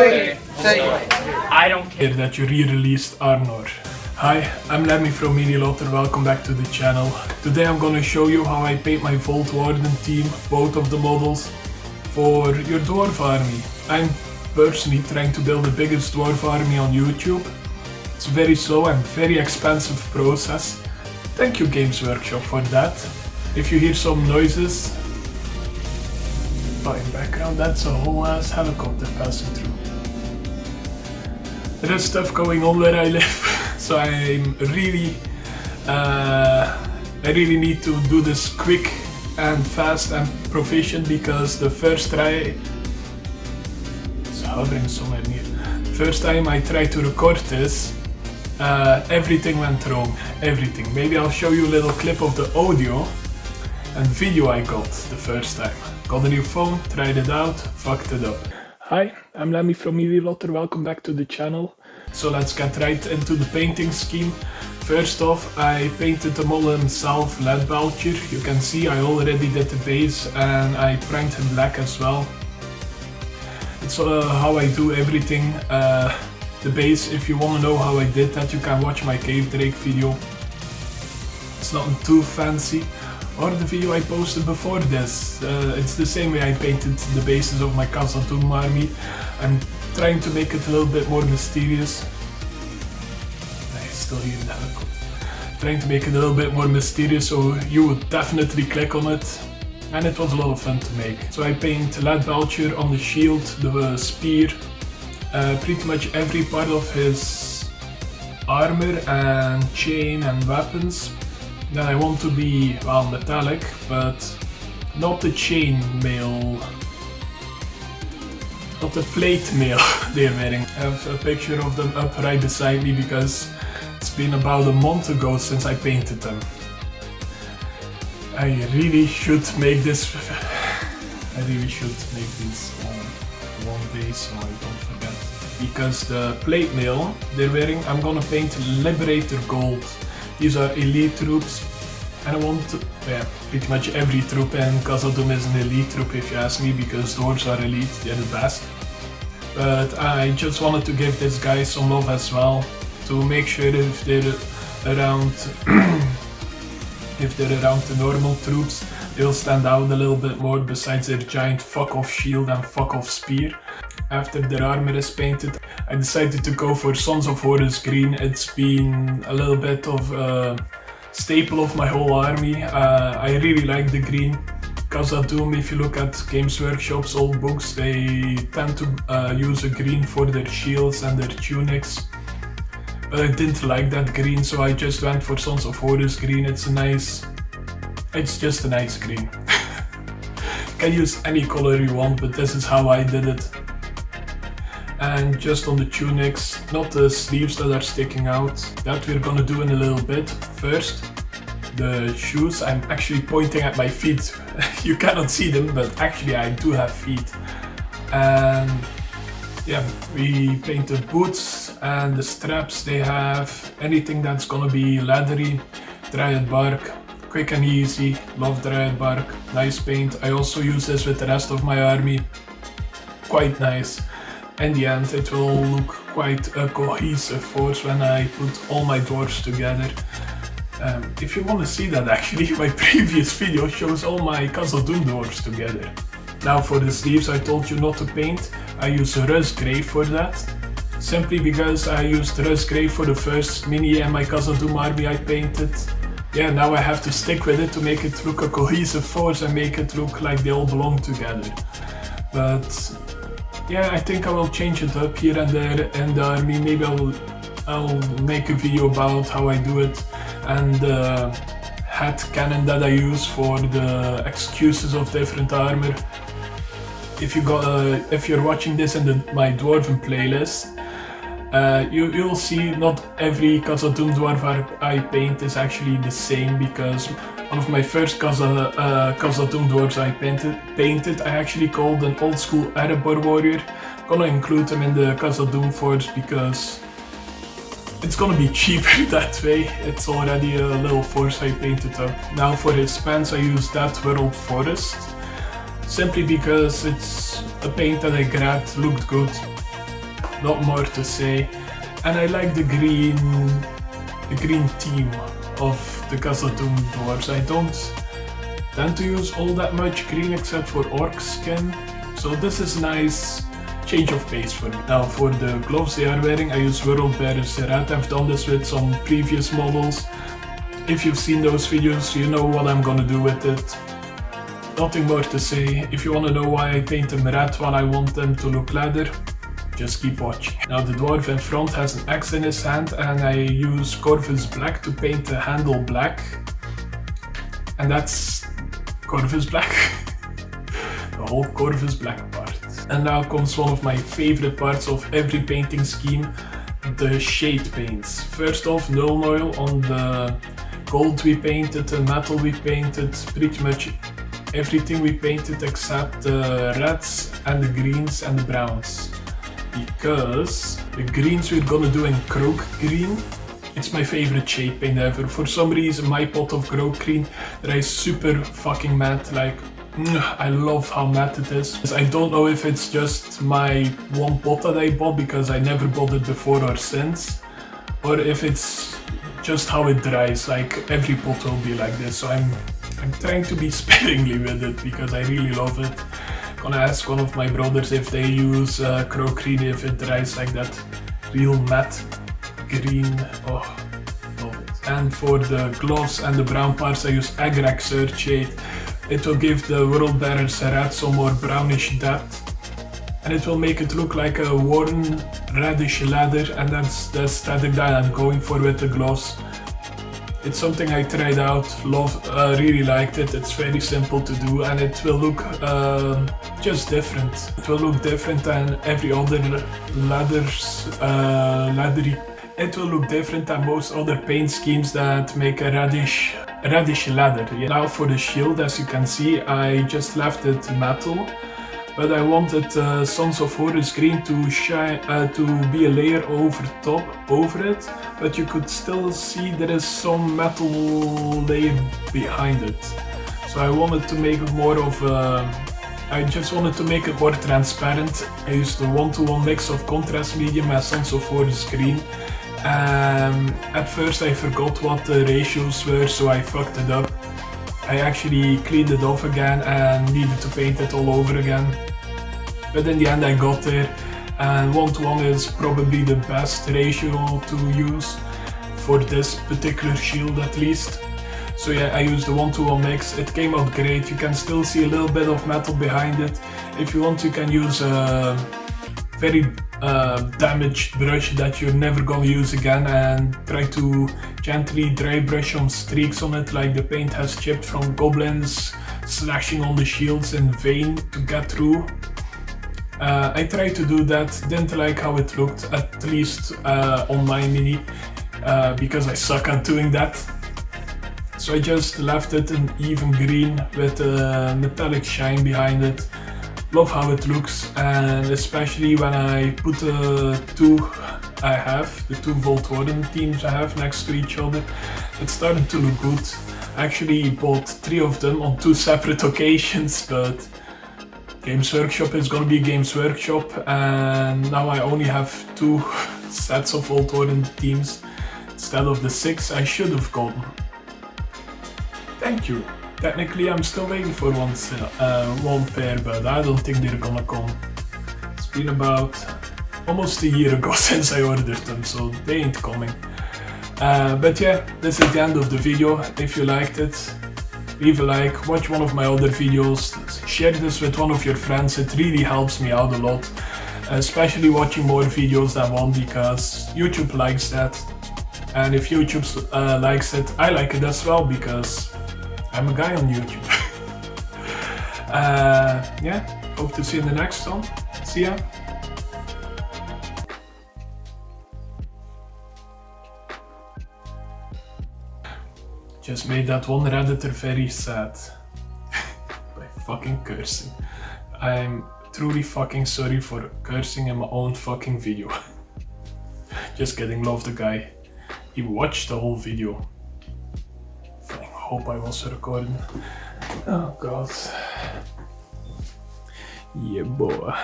Say. I don't care that you re-released Arnor. Hi, I'm Lemmy from lotr, welcome back to the channel. Today I'm gonna show you how I paint my Vault Warden team, both of the models, for your dwarf army. I'm personally trying to build the biggest dwarf army on YouTube. It's a very slow and very expensive process. Thank you Games Workshop for that. If you hear some noises, in background, that's a whole ass helicopter passing through. There is stuff going on where I live, so I really need to do this quick and fast and proficient, because the first try, it's hovering somewhere near. First time I tried to record this, everything went wrong, everything. Maybe I'll show you a little clip of the audio and video I got the first time. Got a new phone, tried it out, fucked it up. Hi, I'm Lemmy from lotr, welcome back to the channel. So let's get right into the painting scheme. First off, I painted the model himself, leadbelcher. You can see I already did the base and I primed him black as well. It's how I do everything. The base, if you want to know how I did that, you can watch my cave drake video. It's not too fancy. Or the video I posted before this. It's the same way I painted the bases of my Khazad-dûm army. I'm trying to make it a little bit more mysterious. I still hear the helicopter. Trying to make it a little bit more mysterious, so you would definitely click on it. And it was a lot of fun to make. So I paint leadbelcher on the shield, the spear, pretty much every part of his armor and chain and weapons. Then I want to be, well, metallic, but not the chain mail, not the plate mail they're wearing. I have a picture of them up right beside me because it's been about a month ago since I painted them. I really should make this, one day so I don't forget. Because the plate mail they're wearing, I'm gonna paint liberator gold. These are elite troops, and I want to, pretty much every troop in Khazad-dûm is an elite troop if you ask me, because dwarves are elite, they're the best. But I just wanted to give this guy some love as well, to make sure if they're around, the normal troops, they'll stand out a little bit more besides their giant fuck off shield and fuck off spear. After their armor is painted, I decided to go for Sons of Horus green. It's been a little bit of a staple of my whole army. I really like the green. Khazad-dûm, if you look at Games Workshop's old books, they tend to use a green for their shields and their tunics. But I didn't like that green, so I just went for Sons of Horus green. It's just a nice green. You can use any color you want, but this is how I did it. And just on the tunics, not the sleeves that are sticking out, that we're gonna do in a little bit. First, the shoes. I'm actually pointing at my feet. You cannot see them, but actually I do have feet. And yeah, we paint the boots and the straps. They have anything that's gonna be leathery, dryad bark, quick and easy, love dryad bark, nice paint. I also use this with the rest of my army, quite nice. In the end, it will look quite a cohesive force when I put all my dwarves together. If you want to see that, actually, my previous video shows all my Khazad-dûm dwarves together. Now for the sleeves, I told you not to paint. I use russ grey for that. Simply because I used russ grey for the first mini and my Khazad-dûm army I painted. Yeah, now I have to stick with it to make it look a cohesive force and make it look like they all belong together. But yeah, I think I will change it up here and there in the army. Maybe I'll make a video about how I do it, and the head cannon that I use for the excuses of different armor. If you're watching this in my dwarven playlist, you'll see not every Khazad-dûm dwarf I paint is actually the same, because one of my first Khazad-dûm dwarves I painted, I actually called an old school Erebor warrior. Gonna include him in the Khazad-dûm forge because it's gonna be cheaper that way. It's already a little force I painted up. Now for his pants I used that World Forest, simply because it's a paint that I grabbed, looked good. not more to say. And I like the green theme of the Khazad-dûm dwarves. I don't tend to use all that much green except for orc skin, so this is nice change of pace for me. Now for the gloves they are wearing, I use worldbearers red. I've done this with some previous models. If you've seen those videos, you know what I'm gonna do with it. Nothing more to say. If you wanna know why I paint them red while I want them to look leather, just keep watching. Now the dwarf in front has an axe in his hand, and I use corvus black to paint the handle black. And that's corvus black. The whole corvus black part. And now comes one of my favorite parts of every painting scheme, the shade paints. First off, nuln oil on the gold we painted, the metal we painted, pretty much everything we painted except the reds and the greens and the browns. Because the greens we're gonna do in kroak green. It's my favorite shade paint ever. For some reason my pot of kroak green that is super fucking matte, like I love how matte it is. I don't know if it's just my one pot that I bought because I never bought it before or since, or if it's just how it dries, like every pot will be like this. So I'm trying to be sparingly with it because I really love it. Gonna ask one of my brothers if they use kroak green, if it dries like that real matte green. Oh, love it. And for the gloves and the brown parts I use agrax earthshade. It will give the worldbearers red some more brownish depth, and it will make it look like a Warden reddish leather, and that's the aesthetic that I'm going for with the gloves. It's something I tried out, really liked it. It's very simple to do, and it will look just different. It will look different than every other leathery. It will look different than most other paint schemes that make a reddish leather. Yeah. Now for the shield, as you can see, I just left it metal, but I wanted Sons of Horus green to shine, to be a layer over it, but you could still see there is some metal layer behind it. So I wanted to make it more of I just wanted to make it more transparent. I used the 1-to-1 mix of contrast medium and Sons of Horus green. At first I forgot what the ratios were, so I fucked it up. I actually cleaned it off again and needed to paint it all over again. But in the end I got there, and 1-to-1 is probably the best ratio to use for this particular shield at least. So yeah, I used the 1-to-1 mix. It came out great. You can still see a little bit of metal behind it. If you want, you can use a very damaged brush that you're never gonna use again, and try to gently dry brush some streaks on it, like the paint has chipped from goblins slashing on the shields in vain to get through. I tried to do that, didn't like how it looked, at least on my mini, because I suck at doing that. So I just left it in even green with a metallic shine behind it. Love how it looks, and especially when I put the two Volt Warden teams I have next to each other, it's starting to look good. I actually bought 3 of them on 2 separate occasions, but Games Workshop is gonna be Games Workshop, and now I only have 2 sets of Volt Warden teams instead of the 6 I should have gotten. Thank you. Technically I'm still waiting for one pair, but I don't think they're gonna come. It's been about almost a year ago since I ordered them, so they ain't coming. But yeah, this is the end of the video. If you liked it, leave a like, watch one of my other videos, share this with one of your friends. It really helps me out a lot, especially watching more videos than one, because YouTube likes that. And if YouTube likes it, I like it as well, because I'm a guy on YouTube. Yeah, hope to see you in the next one. See ya. Just made that one Redditor very sad by fucking cursing. I'm truly fucking sorry for cursing in my own fucking video. Just kidding, love the guy. He watched the whole video. I hope I was recording. Oh god. Yeah, boy.